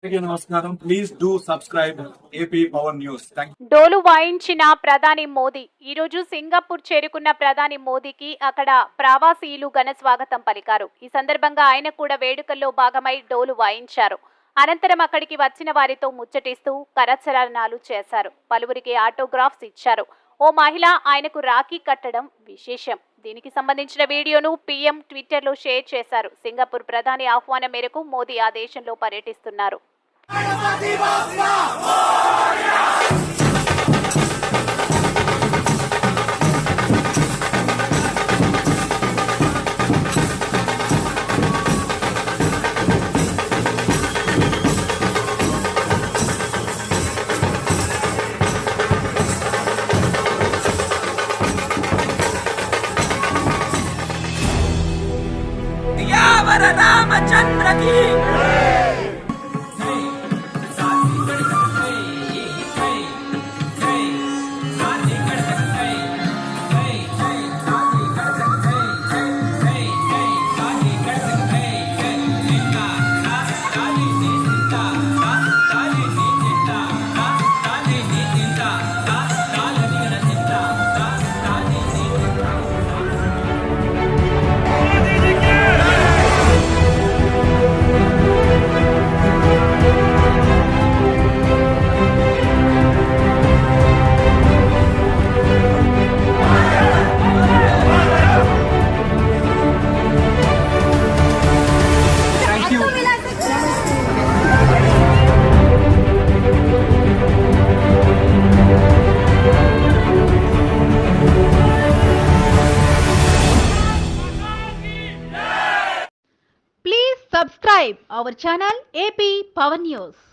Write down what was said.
నమస్కారం. Please do subscribe AP power news. డోలు వాయించిన ప్రధాని మోదీ. ఈ రోజు సింగపూర్ చేరుకున్న ప్రధాని మోదీకి అక్కడ ప్రవాసీలు ఘన స్వాగతం పలికారు. ఈ సందర్భంగా ఆయన కూడా వేడుకల్లో భాగమై డోలు వాయించారు. అనంతరం అక్కడికి వచ్చిన వారితో ముచ్చటిస్తూ కరచరణాలు చేశారు. పలువురికి ఆటోగ్రాఫ్స్ ఇచ్చారు. ఓ మహిళ ఆయనకు రాఖీ కట్టడం విశేషం. దీనికి సంబంధించిన వీడియోను పీఎం ట్విట్టర్లో షేర్ చేశారు. సింగపూర్ ప్రధాని ఆహ్వానం మేరకు మోదీ ఆ దేశంలో పర్యటిస్తున్నారు. रामचंद्र की Please subscribe our channel AP Power News.